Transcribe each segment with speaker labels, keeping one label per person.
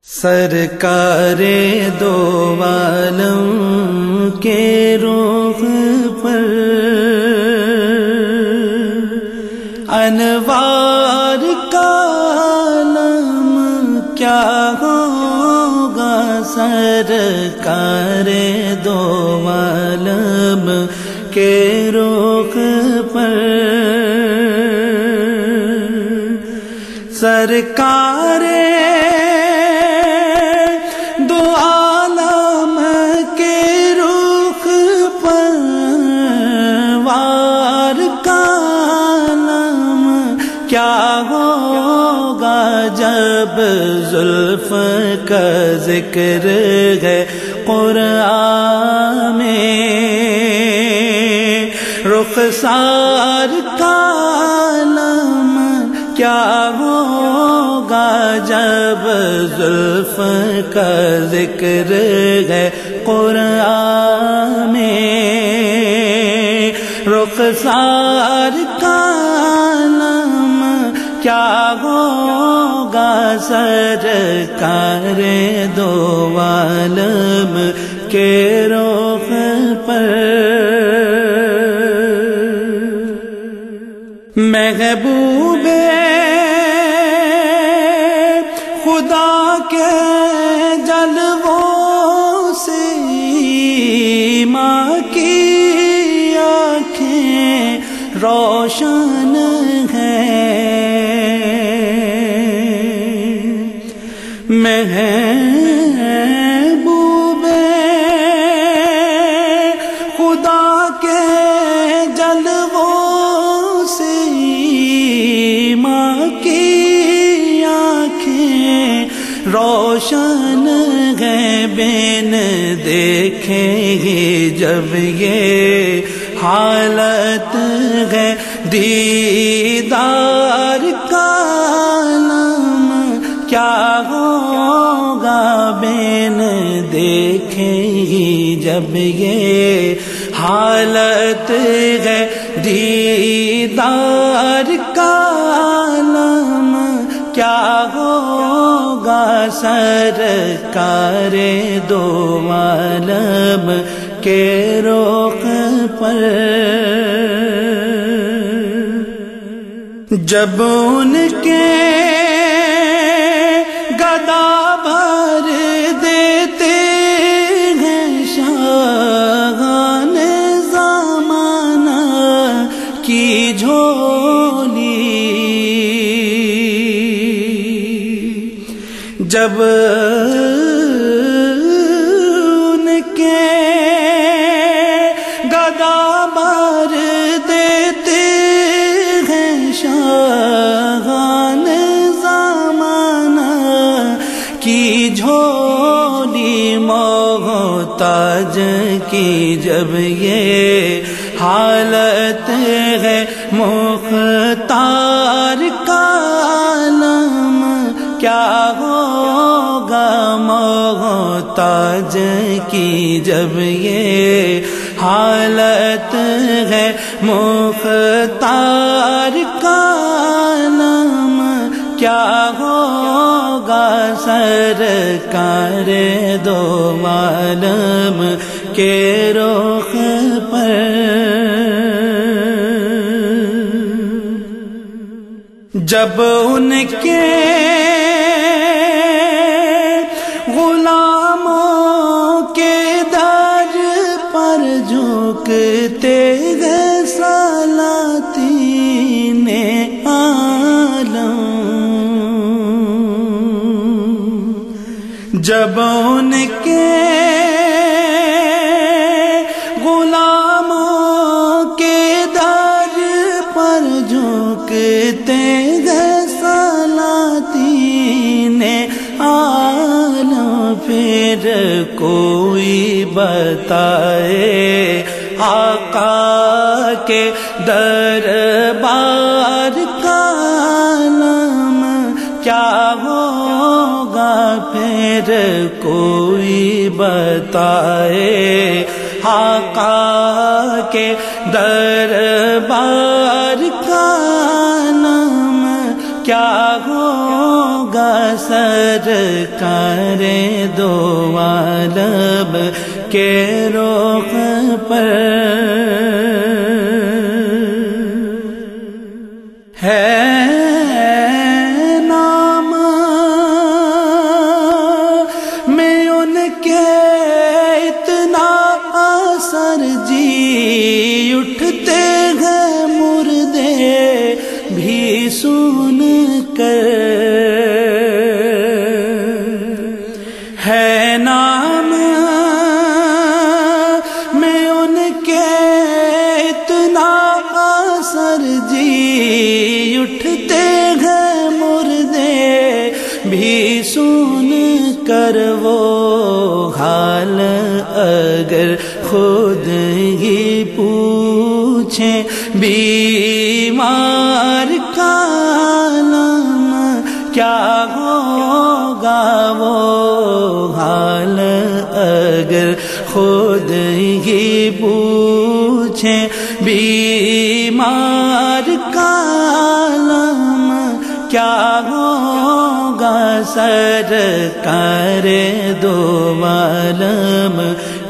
Speaker 1: سرکار دو عالم کے رخ پر انوار کا عالم کیا ہوگا، سرکار دو عالم کے رخ پر سرکار دو عالم کے رخ پر وار کا عالم کیا ہوگا، جب زلف کا ذکر ہے قرآن میں، رخسار کا عالم کیا ہوگا، جب زلف کا ذکر ہے قرآن میں، رخسار کا عالم کیا ہوگا، سرکار دو عالم کے رخ پر محبوب خدا کے جلووں سے ماں کی آنکھیں روشن ہیں، محبوب خدا کے جلووں سے ماں کی آنکھیں روشن ہے، بین دیکھیں گے جب یہ حالت ہے، دیدار کا عالم کیا ہوگا، بین دیکھیں گے جب یہ حالت ہے، دیدار کا عالم کیا ہوگا، سرکار دو عالم کے رخ پر جب ان کے گدا بھر دیتے ہیں شاہان زمانہ کی جھولی، جب ان کے گدا بھر دیتے ہیں شاہان زمانہ کی جھولی، محتاج کی جب یہ حالت ہے، مختار کا عالم کیا ہوگا، محتاج کی جب یہ حالت ہے، مختار کا عالم کیا ہوگا، سرکار دو عالم کے رخ پر جب ان کے غلاموں کے در پر جھکتے گئے سلاطین عالم، جب ان کے غلاموں کے در پر جھکتے گئے سلاطین عالم، پھر کوئی بتائے آقا کے دربار کا عالم کیا ہوگا، پھر کوئی بتائے آقا کے دربار کا عالم کیا ہوگا، سرکار دو عالم کے رخ پر ہے نام میں ان کے اتنا اثر جی اٹھتے ہیں مردے بھی سن کر ہے نام میں ان کے اتنا اثر جی اٹھتے ہیں مردے بھی سن کر وہ حال اگر خود ہی پوچھیں بیمار کا عالم کیا ہوگا وہ حال اگر خود ہی پوچھیں بیمار کا عالم کیا ہوگا سرکار دو عالم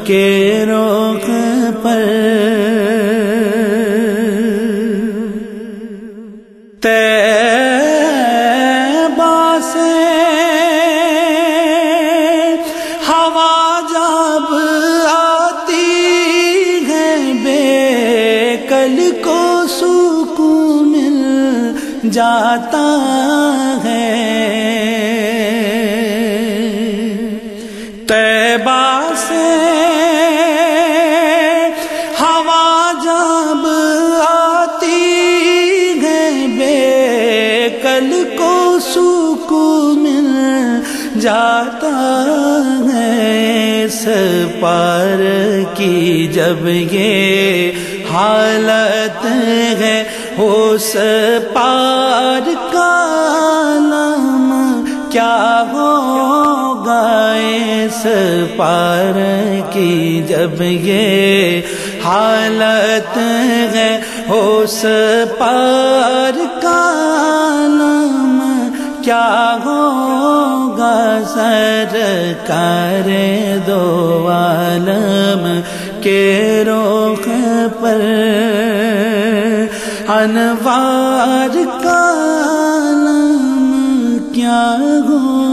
Speaker 1: کے رخ پر طیبہ سے ہوا جب آتی ہے بے کل کو سکون مل جاتا ہے طیبہ سے ہوا جب آتی ہے بے کل کو سکون مل جاتا ہے اس پار کی جب یہ حالت ہے اس پار کا عالم کیا ہوگا اس پار کی جب یہ حالت ہے اس پار کا عالم کیا ہوگا سرکار دو عالم کے رخ پر انوار کا عالم کیا ہوگا